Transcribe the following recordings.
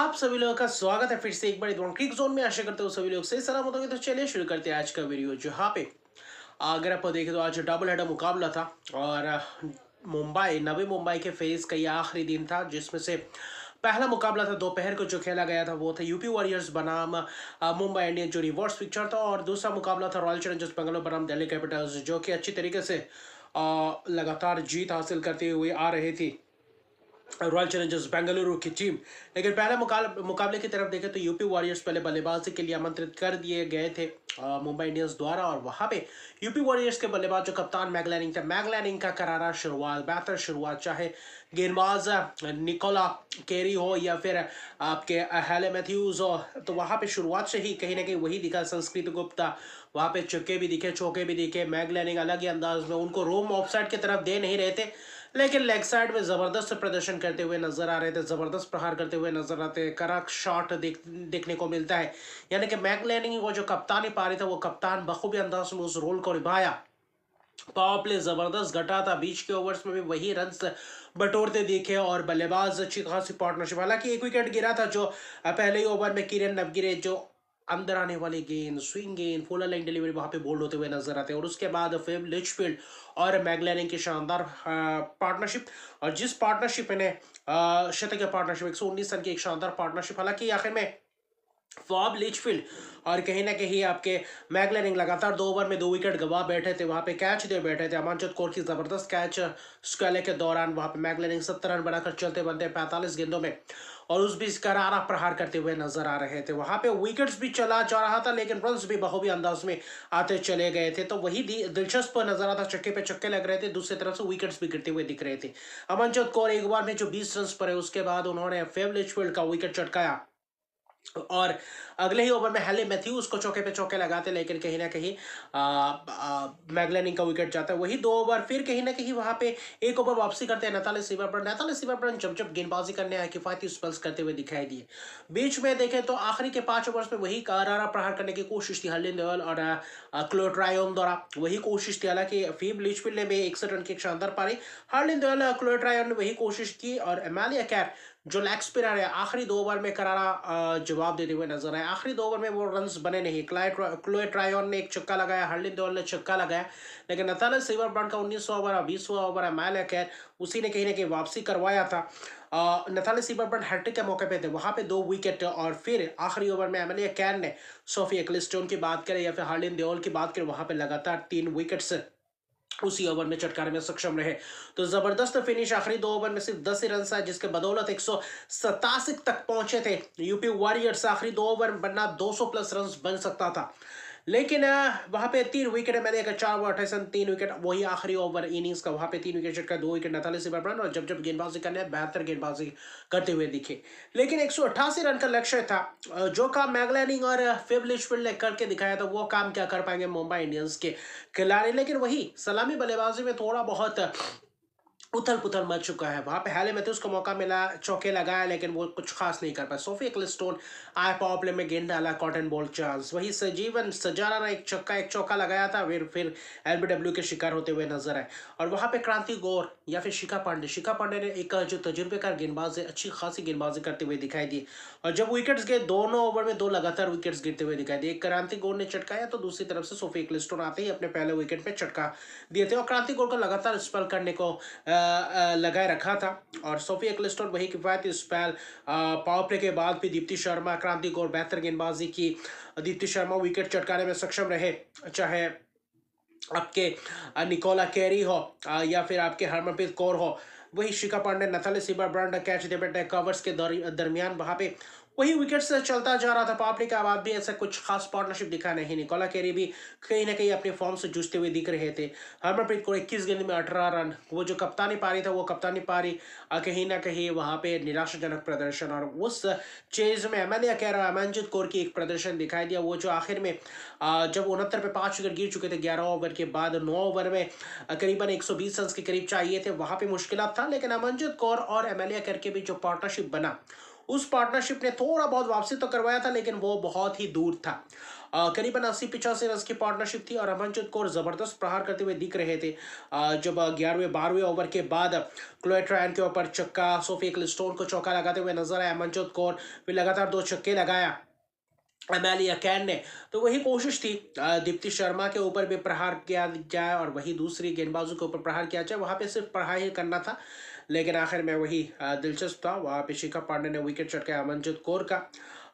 आप सभी लोगों का स्वागत है फिर से एक बार क्रिक जोन में। आशा करते हो सभी लोग सही सलामत होंगे। तो चलिए शुरू करते हैं आज का वीडियो, जहाँ पे अगर आप देखें तो आज डबल हेडर मुकाबला था और मुंबई नवी मुंबई के फेज का ये आखिरी दिन था, जिसमें से पहला मुकाबला था दोपहर को जो खेला गया था वो था यूपी वॉरियर्स बनाम मुंबई इंडियंस जो रिवर्स पिक्चर था, और दूसरा मुकाबला था रॉयल चैलेंजर्स बेंगलोर बनाम दिल्ली कैपिटल्स जो कि अच्छी तरीके से लगातार जीत हासिल करते हुए आ रही थी रॉयल चैलेंजर्स बेंगलुरु की टीम। लेकिन पहले मुकाबले की तरफ देखें तो यूपी वॉरियर्स पहले बल्लेबाजी के लिए आमंत्रित कर दिए गए थे मुंबई इंडियंस द्वारा, और वहां पे यूपी वॉरियर्स के बल्लेबाज जो कप्तान मैगलैनिंग थे, मैगलैनिंग का करारा शुरुआत, बेहतर शुरुआत, चाहे गेंदबाज निकोला केरी हो या फिर आपके हेले मैथ्यूज हो, तो वहां पे शुरुआत से ही कहीं ना कहीं वही दिखा। संस्कृत गुप्ता वहां पे चौके भी दिखे, चौके भी दिखे। मैगलैनिंग अलग ही अंदाज में उनको रोम ऑफ साइड की तरफ दे नहीं रहे थे, लेकिन लेग साइड में जबरदस्त प्रदर्शन करते हुए नजर आ रहे थे, जबरदस्त प्रहार करते हुए नजर आते, कड़क शॉट देखने को मिलता है। यानी कि मैगलैनिंग वो जो कप्तानी पा रही था, वो कप्तान बखूबी अंदाज में उस रोल को निभाया। पावर प्ले जबरदस्त घटा था, बीच के ओवर्स में भी वही रन बटोरते दिखे और बल्लेबाज अच्छी खासी पार्टनरशिप। हालांकि एक विकेट गिरा था जो पहले ही ओवर में किरण नवगिरे जो अंदर आने वाली गेंद, स्विंग गेंद, फुल लाइन डिलीवरी वहां पे बोल्ड होते हुए नजर आते हैं। और उसके बाद फिर लिचफील्ड और मैगलैनिंग की शानदार पार्टनरशिप, और जिस पार्टनरशिप ने शतकीय पार्टनरशिप 119 रन की एक शानदार पार्टनरशिप। हालांकि आखिर में फॉब लिचफील्ड और कहीं ना कहीं आपके मैगलैनिंग लगातार 2 ओवर में 2 विकेट गंवा बैठे थे, वहां पे कैच दे बैठे थे। अमनजोत कौर की जबरदस्त कैच स्केले के दौरान वहां पे मैगलैनिंग 70 रन बनाकर चलते बनते 45 गेंदों में, और उस बीच करारा प्रहार करते हुए नजर आ रहे थे। वहां पे विकेट्स भी चला जा रहा था, लेकिन रन्स भी बखूबी अंदाज में आते चले गए थे, तो वही दिलचस्प नजर आता। चक्के पे चक्के लग रहे थे, दूसरी तरफ से विकेट्स भी गिरते हुए दिख रहे थे। अमनजोत कौर एक बार में जो 20 रन पर है, उसके बाद उन्होंने फेव लिचफील्ड का विकेट चटकाया और अगले ही ओवर में हेले मैथ्यूज को चौके पे चौके लगाते, लेकिन कहीं ना कहीं मैगलैनिंग का विकेट जाता है। वही 2 ओवर फिर कहीं ना कहीं वहां पे एक ओवर वापसी करते हैं नताले सिमरन जब जब गेंदबाजी करने आए, किफायती स्पेल्स करते हुए दिखाई दिए। बीच में देखें तो आखिरी के 5 ओवर्स में वही करारा प्रहार करने की कोशिश थी हरलिन देओल और क्लोट रायोन द्वारा, वही कोशिश थी। हालांकि फीब लिचफील्ड ने भी 61 रन की एक शानदार पारी, हरलिन देओल क्लोट रायोन ने वही कोशिश की, और एमालिया कैर जो लेग स्पिनर है आखिरी 2 ओवर में करारा जवाब देते हुए नजर आए। आखिरी 2 ओवर में वो रन्स बने नहीं। क्लोए ट्रायोन ने एक छक्का लगाया, हरलिन देओल ने छक्का लगाया, लेकिन नताले सिमरन का 19वां ओवर और 20वां ओवर एमालिया कैर उसी ने कहीं ना कहीं वापसी करवाया था। नताले सिमरन हैट्रिक के मौके पे थे, वहां पे 2 विकेट, और फिर आखिरी ओवर में एमालिया कैर ने सोफी एक्लिस्टोन की बात करें या फिर हरलिन देओल की बात करें, वहां पे लगातार 3 विकेट्स उसी ओवर में चटकाने में सक्षम रहे। तो जबरदस्त फिनिश, आखिरी 2 ओवर में सिर्फ 10 ही रन आए, जिसके बदौलत 187 तक पहुंचे थे यूपी वॉरियर्स। आखिरी 2 ओवर बनना 200 प्लस रन बन सकता था, लेकिन वहां पे 3 विकेट मैंने 4 ओवर 28 रन, 3 विकेट वही आखिरी ओवर इनिंग्स का, वहां पे 3 विकेट चटका, 2 विकेट नताले सिमरन, और जब जब गेंदबाजी करने बेहतर गेंदबाजी करते हुए दिखे। लेकिन 188 रन का लक्ष्य था, जो काम मैगलैनिंग और फेब लिचफील्ड ने करके दिखाया था, वो काम क्या कर पाएंगे मुंबई इंडियंस के खिलाड़ी। लेकिन वही सलामी बल्लेबाजी में थोड़ा बहुत उथल पुथल मच चुका है। वहां पे हैले मैथ्यूज को मौका मिला, चौके लगाया, लेकिन वो कुछ खास नहीं कर पाया। सोफी एक्लिस्टोन आए, पावर प्ले में गेंद डाला, कॉटन बॉल चांस। वही सजीवन सजाना ने एक चौका लगाया था, फिर एलबीडब्ल्यू के शिकार होते हुए नजर आए। और वहां पे क्रांति गौर या फिर शिखा पांडे ने एक जो तजुर्बेकार गेंदबाज है, अच्छी खासी गेंदबाजी करते हुए दिखाई दी। और जब विकेट्स गए, दोनों ओवर में 2 लगातार विकेट्स गिरते हुए दिखाई दिए। एक क्रांति गौर ने चटकाया, तो दूसरी तरफ से सोफी एक्लिस्टोन आते ही अपने पहले विकेट पे चटका दिए थे, और क्रांति गौर को लगातार स्पेल करने को लगाए रखा था। और सोफी एक्लिस्टोन वही किफायती स्पेल, पावर प्ले के बाद भी दीप्ति शर्मा, क्रांति गौर बेहतर गेंदबाजी की, दीप्ति शर्मा विकेट चटकाने में सक्षम रहे, चाहे आपके निकोला कैरी हो या फिर आपके हरमनप्रीत कौर हो। वही शिखा पांडे, नथाली सिमरन कैच दे बैठे कवर्स के दरमियान वहां पे वही विकेट से चलता जा रहा था। पापड़ी का बाद भी ऐसा कुछ खास पार्टनरशिप दिखा नहीं। निकोला कैरी भी कहीं ना कहीं अपनी फॉर्म से जूझते हुए दिख रहे थे। हरमनप्रीत कौर 21 गेंद में 18 रन, वो जो कप्तानी पारी था वो कप्तानी पारी कहीं ना कहीं वहां पे निराशाजनक प्रदर्शन। और उस चेज में एमएलए कह रहा अमनजीत कौर की एक प्रदर्शन दिखाई दिया, वो जो आखिर में जब 69 पे 5 विकेट गिर चुके थे 11 ओवर के बाद, 9 ओवर में करीबन 120 रन के करीब चाहिए थे, वहां पे मुश्किल था। लेकिन अमनजीत कौर और एमएलए करके भी जो पार्टनरशिप बना, उस पार्टनरशिप ने थोड़ा बहुत वापसी तो करवाया था, लेकिन वो बहुत ही दूर था। करीबन 80-85 रन की पार्टनरशिप थी और अमनजोत कौर जबरदस्त प्रहार करते हुए दिख रहे थे। जब 11वें 12वें ओवर के बाद क्लोएट ट्रायन के ऊपर चक्का, सोफी क्लिस्टोन को चौका लगाते हुए नजर आया अमनजोत कौर, फिर लगातार 2 छक्के लगाया अमेलिया कैन ने। तो वही कोशिश थी दीप्ति शर्मा के ऊपर भी प्रहार किया जाए और वही दूसरी गेंदबाजों के ऊपर प्रहार किया जाए, वहां पे सिर्फ प्रहार ही करना था। लेकिन आखिर में वही दिलचस्प था, वहां पे शिखा पांडे ने विकेट चटकाया अमनजोत कौर का।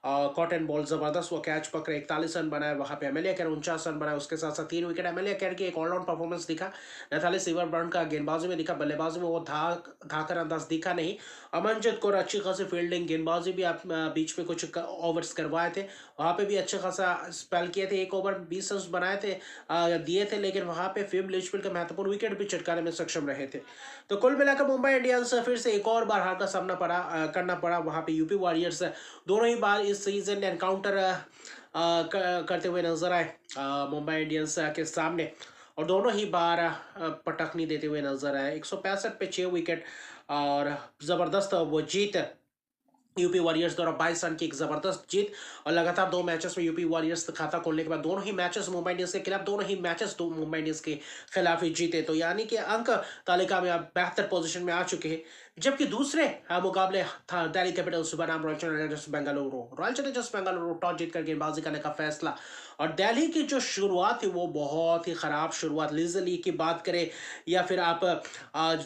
कॉटन बॉल जबरदस्त वो कैच पकड़े, 41 रन बनाए, वहां पे एमएलए कैर 49 रन बनाए, उसके साथ साथ 3 विकेट। एमएलए कैर की एक ऑलराउंड परफॉर्मेंस दिखा, नैथाली सिल्वरबर्न का गेंदबाजी में दिखा, बल्लेबाजी में वो धाकर अंदाज दिखा नहीं। अमनजोत कौर अच्छी खासी फील्डिंग, गेंदबाजी भी आप बीच में कुछ ओवर्स करवाए थे, वहां पे भी अच्छा खासा स्पेल किए थे, 1 ओवर 20 रन बनाए थे, दिए थे, लेकिन वहां पे फिम लिचफील्ड का महत्वपूर्ण विकेट भी चटकाने में सक्षम रहे थे। तो कुल मिलाकर मुंबई इंडियंस फिर से एक और बार हार का सामना करना पड़ा वहां पे यूपी वॉरियर्स दोनों ही बार इस सीजन एनकाउंटर करते हुए नजर आए मुंबई इंडियंस के सामने, और दोनों ही बार पटकनी देते हुए नजर आए। 165 पे 6 विकेट और जबरदस्त वो जीत यूपी वॉरियर्स द्वारा 22 रन की एक जबरदस्त जीत। और लगातार 2 मैचेस में यूपी वॉरियर्स खाता खोलने के बाद दोनों ही मैचेस मुंबई इंडियंस के खिलाफ, दोनों ही मैचेस मुंबई इंडियंस के खिलाफ ही जीते। तो यानी कि अंक तालिका में आप बेहतर पोजीशन में आ चुके हैं। जबकि दूसरे मुकाबले था दिल्ली कैपिटल्स बनाम royal Challengers Bengaluru. Royal Challengers Bengaluru toss जीतकर गेंदबाजी करने का फैसला, और दिल्ली की जो शुरुआत थी वो बहुत ही खराब शुरुआत। लिज अली की बात करें या फिर आप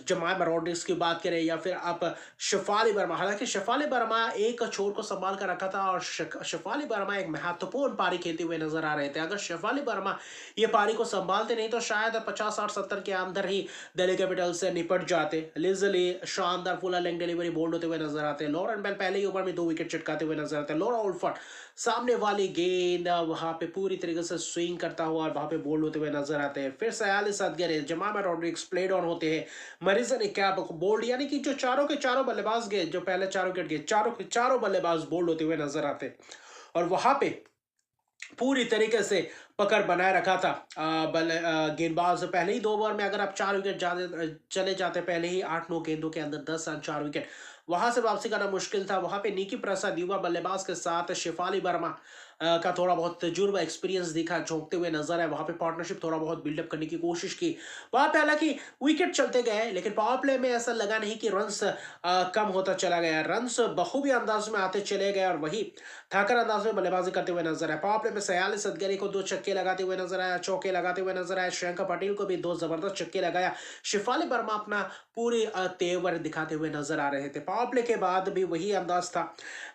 जमाइमा रॉड्रिग्स की बात करें या फिर आप शफाली वर्मा, हालांकि शफाली वर्मा एक छोर को संभाल कर रखा था और शफाली वर्मा एक महत्वपूर्ण पारी खेलते हुए नजर आ रहे थे। अगर शफाली वर्मा ये पारी को संभालते नहीं तो शायद 50, 60, 70 के अंदर ही दिल्ली कैपिटल्स से निपट जाते। लिज अली शानदार फुल लेंथ डिलीवरी बोल्ड होते हुए नजर आते हैं। लॉरेन बेल पहले ही ओवर में 2 विकेट चटकाते हुए नजर आते हैं। लॉरा ओल्फर्ड सामने वाली गेंद वहां पे पूरी तरीके से स्विंग करता हुआ और वहां पे बोल्ड होते हुए नजर आते हैं। फिर Sayali Satghare, Jemimah Rodrigues played on होते हैं, मरीजन कैप बोल्ड, यानी कि जो चारों के चारों बल्लेबाज गए, जो पहले 4 विकेट गए, चारों के चारों बल्लेबाज बोल्ड होते हुए नजर आते हैं। और वहां पे पूरी तरीके से पकड़ बनाए रखा था गेंदबाज। पहले ही 2 ओवर में अगर आप 4 विकेट चले जाते, पहले ही 8-9 गेंदों के अंदर 10 रन 4 विकेट, वहां से वापसी करना मुश्किल था। वहां पे निकी प्रसाद युवा बल्लेबाज के साथ शेफाली वर्मा का थोड़ा बहुत तजुर्बा एक्सपीरियंस दिखा, झोंकते हुए नजर आए। वहां पे पार्टनरशिप थोड़ा बहुत बिल्डअप करने की कोशिश की। वहां पे हालांकि विकेट चलते गए, लेकिन पावर प्ले में ऐसा लगा नहीं कि रन्स कम होता चला गया, रन्स बखूबी अंदाज में आते चले गए और वही ठाकर अंदाज में बल्लेबाजी करते हुए नजर आए। पावर प्ले में सयाली सदगरी को 2 छक्के लगाते हुए नजर आया, चौके लगाते हुए नजर आया। श्रेयंका पटेल को भी 2 जबरदस्त छक्के लगाया। शिफाली वर्मा अपना पूरे तेवर दिखाते हुए नजर आ रहे थे। पावर प्ले के बाद भी वही अंदाज था,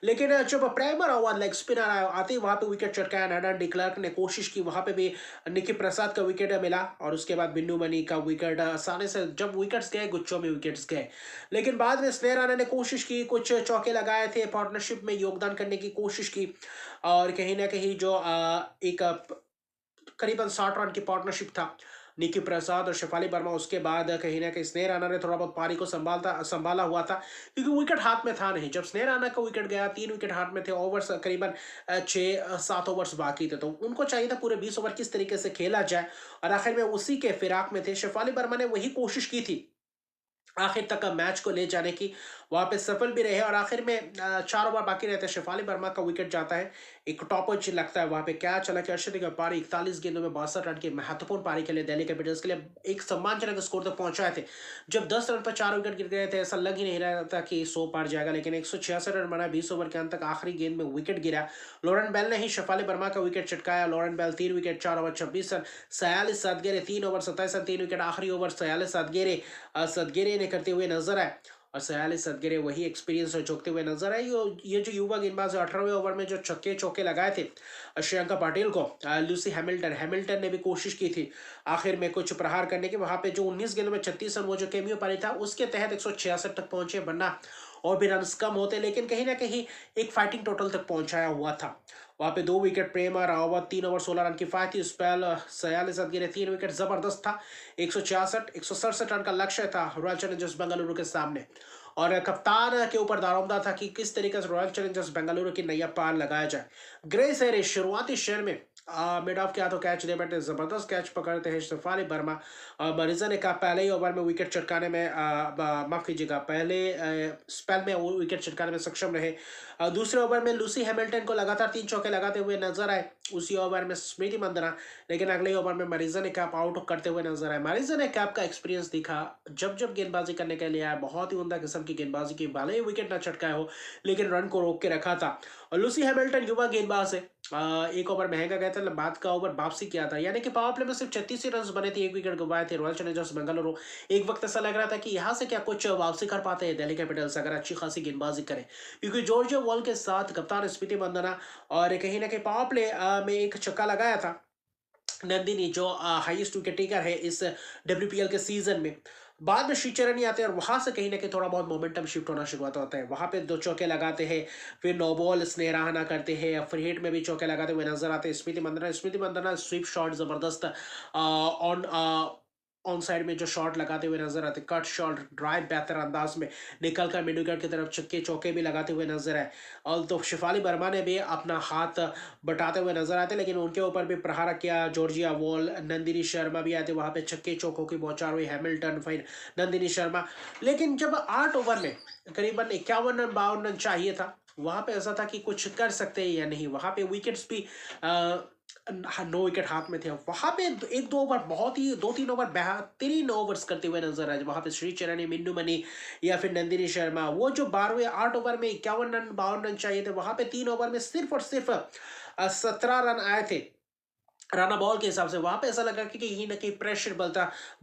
लेकिन जब प्राइमर हुआ लेग स्पिनर आते वहां पे विकेट चटकाया। नैडन डिक्लर्क ने कोशिश की, वहां पे भी निकी प्रसाद का विकेट मिला और उसके बाद बिन्नू मनी का विकेट आसानी से, जब विकेट्स गए गुच्छों में विकेट्स गए। लेकिन बाद में स्नेह राणा ने कोशिश की, कुछ चौके लगाए थे, पार्टनरशिप में योगदान करने की कोशिश की, और कहीं ना कहीं जो एक करीबन 60 रन की पार्टनरशिप था निकी प्रसाद और शेफाली वर्मा, उसके बाद कहीं ना कहीं स्नेह राणा ने थोड़ा बहुत पारी को संभाला हुआ था, क्योंकि विकेट हाथ में था नहीं। जब स्नेह राणा का विकेट गया, 3 विकेट हाथ में थे, ओवर्स करीबन 6-7 ओवर्स बाकी थे, तो उनको चाहिए था पूरे 20 ओवर किस तरीके से खेला जाए, और आखिर में उसी के फिराक में थे। शेफाली वर्मा ने वही कोशिश की थी आखिर तक मैच को ले जाने की, वहां पे सफल भी रहे, और आखिर में 4 ओवर बाकी रहते हैं, शेफाली वर्मा का विकेट जाता है, एक टॉप लगता है वहां पे। क्या चला कि अर्शदीप व्यापारी 41 गेंदों में 62 रन की महत्वपूर्ण पारी खेले, दिल्ली कैपिटल्स के लिए एक सम्मानजनक स्कोर तक पहुंचाए थे। जब 10 रन पर 4 विकेट गिर गए थे, ऐसा लग ही नहीं रहा था कि 100 पार जाएगा, लेकिन 166 रन बना 20 ओवर के अंत तक, आखिरी गेंद में विकेट गिरा। लॉरेन बेल ने ही शेफाली वर्मा का विकेट चटकाया। Lauren Bell 3 wicket 4 over 26 run. Sayali Satghare 3 over 27 run, 3 wicket, आखिरी ओवर सयाली सदगेरे ने करते हुए नजर आए, और सयाली सदगरे वही एक्सपीरियंस झोंकते हुए नजर आए। ये जो युवा गेंदबाज 18वें ओवर में जो छक्के चौके लगाए थे श्रेयंका पाटिल को, लूसी हैमिल्टन ने भी कोशिश की थी आखिर में कुछ प्रहार करने की। वहां पे जो 19 गेंदों में 36 रन वो जो केमियो पारी था, उसके तहत 166 तक पहुंचे, वरना और भी रन कम होते, लेकिन कहीं ना कहीं एक फाइटिंग टोटल तक पहुंचाया हुआ था। वहां पे 2 विकेट प्रेमा रावत, 3 ओवर 16 रन की फायती स्पेल, सयाली सदगीरे 3 विकेट, जबरदस्त था। 167 रन का लक्ष्य था रॉयल चैलेंजर्स बेंगलुरु के सामने, और कप्तान के ऊपर दारोमदार था कि किस तरीके से रॉयल चैलेंजर्स बेंगलुरु की नैया पार लगाया जाए। ग्रे सेरे शुरुआती शेयर में मिड ऑफ किया तो कैच दे बैठे, जबरदस्त कैच पकड़ते हैं शफाली वर्मा। मरीजा ने कहा पहले ही ओवर में विकेट चटकाने में माफ कीजिएगा, पहले स्पेल में वो विकेट चटकाने में सक्षम रहे। दूसरे ओवर में लूसी हैमिल्टन को लगातार 3 चौके लगाते हुए नजर आए, उसी ओवर में स्मृति मंदना, लेकिन अगले ओवर में मरीजा ने कैप आउट करते हुए नजर आए। मरीजा ने कैप का एक्सपीरियंस दिखा, जब जब गेंदबाजी करने के लिए आया बहुत ही उमदा किस्म की गेंदबाजी की, भले ही विकेट न चटकाए हो लेकिन रन को रोक के रखा था। और लूसी हैमिल्टन युवा गेंदबाज है, एक ओवर महंगा गया था, बाद का ओवर वापसी किया था, यानी कि पावर प्ले में सिर्फ 36 ही रन बने थे, 1 विकेट गंवाए थे रॉयल चैलेंजर्स बेंगलुरु। एक वक्त ऐसा लग रहा था कि यहाँ से क्या कुछ वापसी कर पाते हैं दिल्ली कैपिटल्स अगर अच्छी खासी गेंदबाजी करें, क्योंकि जॉर्जिया वॉल के साथ कप्तान स्मृति मंदना और कहीं ना कहीं पावर प्ले में एक छक्का लगाया था नंदिनी, जो हाईएस्ट विकेट टेकर है इस डब्ल्यूपीएल के सीजन में। बाद में श्रीचरण ही आते हैं और वहां से कहीं ना कहीं थोड़ा बहुत मोमेंटम शिफ्ट होना शुरुआत होता है, वहां पे 2 चौके लगाते हैं, फिर नो बॉल स्नेहराना करते हैं, फ्री हिट में भी चौके लगाते हुए नजर आते हैं स्मृति मंदना स्वीप शॉट जबरदस्त ऑन ऑन साइड में जो शॉट लगाते हुए नजर आते, कट शॉट ड्राइव बेहतर अंदाज में निकल कर मिड विकेट की तरफ छक्के चौके भी लगाते हुए नजर आए। और तो शिफाली वर्मा ने भी अपना हाथ बटाते हुए नजर आते, लेकिन उनके ऊपर भी प्रहार किया जॉर्जिया वॉल, नंदिनी शर्मा भी आते, वहां पे छक्के चौकों की बौछार हुई, हैमिल्टन फिर नंदिनी शर्मा। लेकिन जब 8 ओवर में करीबन 51 रन 52 रन चाहिए था, वहां पे ऐसा था कि कुछ कर सकते हैं या नहीं, वहां पे विकेट्स भी 9 विकेट हाथ में थे, वहां पे 1-2 ओवर बहुत ही 2-3 ओवर बेहतरीन ओवर्स करते हुए नजर आए, वहां पे श्री चरण मिन्नू मनी या फिर नंदिनी शर्मा, वो जो 12वें 8 ओवर में 51 रन 52 रन चाहिए थे, वहां पे 3 ओवर में सिर्फ और सिर्फ 17 रन आए थे राना बॉल के हिसाब से। वहां पे ऐसा लगा कि कहीं ना कहीं प्रेशर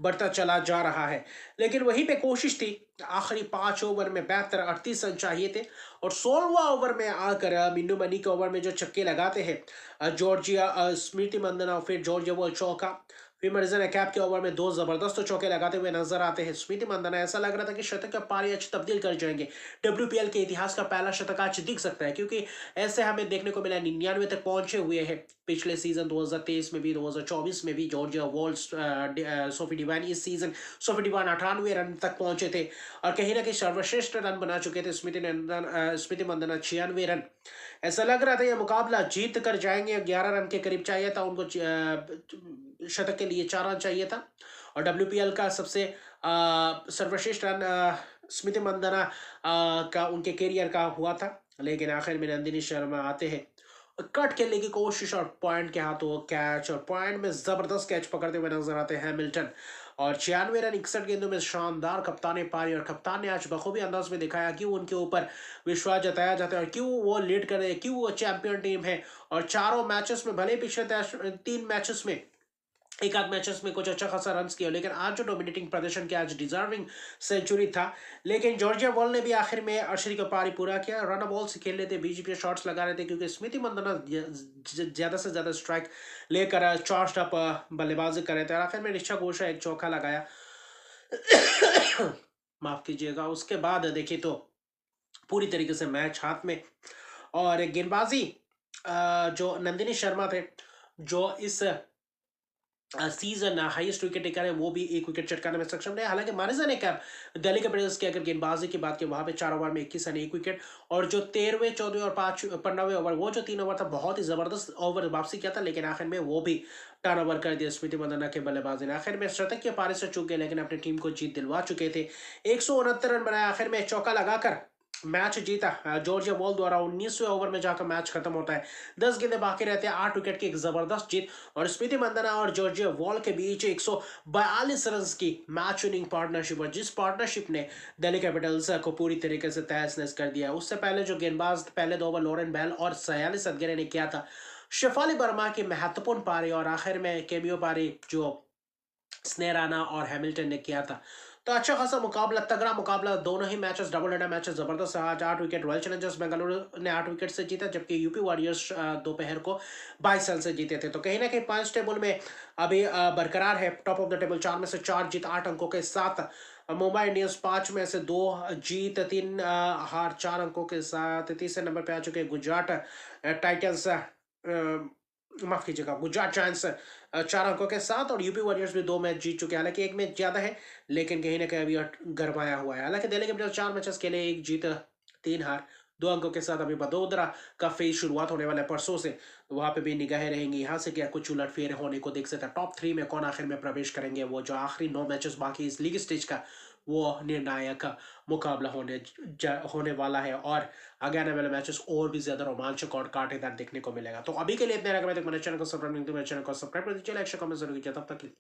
बढ़ता चला जा रहा है, लेकिन वहीं पे कोशिश थी। आखिरी 5 ओवर में 72 रन चाहिए थे और 16वां ओवर में आकर मिन्नू मनी के ओवर में जो छक्के लगाते हैं जॉर्जिया स्मृति मंदना, फिर जॉर्जिया वो चौका, फिर मर्जन कैप के ओवर में 2 जबरदस्त चौके लगाते हुए नजर आते हैं स्मृति मंदना। ऐसा लग रहा था कि शतक का पारी आज तब्दील कर जाएंगे, डब्ल्यूपीएल के इतिहास का पहला शतक आज दिख सकता है, क्योंकि ऐसे हमें देखने को मिला 99 तक पहुंचे हुए हैं पिछले सीजन 2023 में भी, 2024 में भी जॉर्जिया वॉल्स सोफी डिवाइन, इस सीजन सोफी डिवाइन 98 रन तक पहुंचे थे और कहीं ना कहीं सर्वश्रेष्ठ रन बना चुके थे स्मृति मंदना 96 रन। ऐसा लग रहा था ये मुकाबला जीत कर जाएंगे, 11 रन के करीब चाहिए था उनको, शतक के लिए 4 रन चाहिए था और डब्ल्यूपीएल का सबसे सर्वश्रेष्ठ रन स्मृति मंदना का उनके कैरियर का हुआ था, लेकिन आखिर में नंदिनी शर्मा आते हैं, कट खेलने की कोशिश और पॉइंट के हाथों कैच, और पॉइंट में जबरदस्त कैच पकड़ते हुए नजर आते हैं हैमिल्टन और 96 रन 61 गेंदों में शानदार कप्तानी पारी, और कप्तान ने आज बखूबी अंदाज में दिखाया क्यों उनके ऊपर विश्वास जताया जाता है और क्यों वो लीड कर रहे हैं, क्यों वो चैंपियन टीम है। और चारों मैचेस में, भले पिछले 3 मैचेस में एक आध मैचेस में कुछ अच्छा खासा रन किया, लेकिन आज जो डोमिनेटिंग प्रदर्शन किया, आज डिजर्विंग सेंचुरी था, लेकिन जॉर्जिया वॉल ने भी आखिर में अर्शरी का पारी पूरा किया, रन बॉल से खेल रहे थे, बीजीपी शॉट्स लगा रहे थे, क्योंकि स्मृति मंदना ज्यादा से ज्यादा स्ट्राइक लेकर चार्ज अप बल्लेबाजी कर रहे थे और आखिर में ऋषा घोषा एक चौका लगाया माफ कीजिएगा। उसके बाद देखिए तो पूरी तरीके से मैच हाथ में, और गेंदबाजी जो नंदिनी शर्मा थे, जो इस सीजन हाईएस्ट विकेट टेकर है, वो भी 1 विकेट चटकाने में सक्षम रहे। हालांकि मारिजा ने क्या दिल्ली कैपिटल्स की अगर गेंदबाजी की बात की, वहां पे 4 ओवर में 21 रन 1 विकेट, और जो 13वें 14वें और 15वें ओवर, वो जो 3 ओवर था बहुत ही जबरदस्त ओवर वापसी किया था, लेकिन आखिर में वो भी टर्न ओवर कर दिया स्मृति मंदना के बल्लेबाजी ने। आखिर में शतक के पारी से चूक गए, लेकिन अपनी टीम को जीत दिलवा चुके थे, 169 रन बनाया, आखिर में चौका लगाकर मैच जीता जॉर्जिया वॉल द्वारा। 19वें ओवर में जाकर मैच खत्म होता है, 10 गेंदें बाकी रहते हैं, 8 विकेट की एक जबरदस्त जीत, और स्मृति मंदना और जॉर्जिया वॉल के बीच 142 रन की मैच विनिंग पार्टनरशिप, और जिस पार्टनरशिप ने दिल्ली कैपिटल्स को पूरी तरीके से तहस नहस कर दिया। उससे पहले जो गेंदबाज पहले 2 ओवर लॉरेन बेल और सयाली सदगरे ने किया था, शेफाली वर्मा की महत्वपूर्ण पारी, और आखिर में केमियो पारी जो स्नेराना और हैमिल्टन ने किया था। तो अच्छा खासा मुकाबला, तगड़ा मुकाबला, दोनों ही मैचेस डबल हेडर मैचेस जबरदस्त। आज 8 विकेट रॉयल चैलेंजर्स बेंगलुरु ने 8 विकेट से जीता, जबकि यूपी वॉरियर्स दोपहर को 22 रन से जीते थे। तो कहीं ना कहीं पॉइंट्स टेबल में अभी बरकरार है, टॉप ऑफ द टेबल, 4 में से 4 जीत 8 अंकों के साथ। मुंबई इंडियंस 5 में से 2 जीत 3 हार 4 अंकों के साथ तीसरे नंबर पे आ चुके हैं। गुजरात टाइटंस माफ कीजिएगा, गुजरात जायंट्स 4 अंकों के साथ, और यूपी वॉरियर्स भी 2 मैच जीत चुके हैं, हालांकि एक मैच ज्यादा है, लेकिन कहीं ना कहीं अभी गरमाया हुआ है। हालांकि दिल्ली कैपिटल्स 4 मैचेस खेले, 1 जीत 3 हार, 2 अंकों के साथ अभी वडोदरा का फेज शुरुआत होने वाला है परसों से, तो वहाँ पे भी निगाहें रहेंगी। यहाँ से क्या कुछ उलटफेर होने को देख सकता है। टॉप 3 में कौन आखिर में प्रवेश करेंगे, वो जो आखिरी 9 मैचेस बाकी इस लीग स्टेज का, वो निर्णायक मुकाबला होने वाला है। और आगे आने वाले मैचेस और भी ज्यादा रोमांचक और कांटेदार देखने को मिलेगा। तो अभी के लिए इतने, अगर मैं तक मेरे चैनल को सब्सक्राइब नहीं किया तो मेरे चैनल को सब्सक्राइब कर दीजिए, लाइक शेयर कमेंट जरूर कीजिए। तब तक के लिए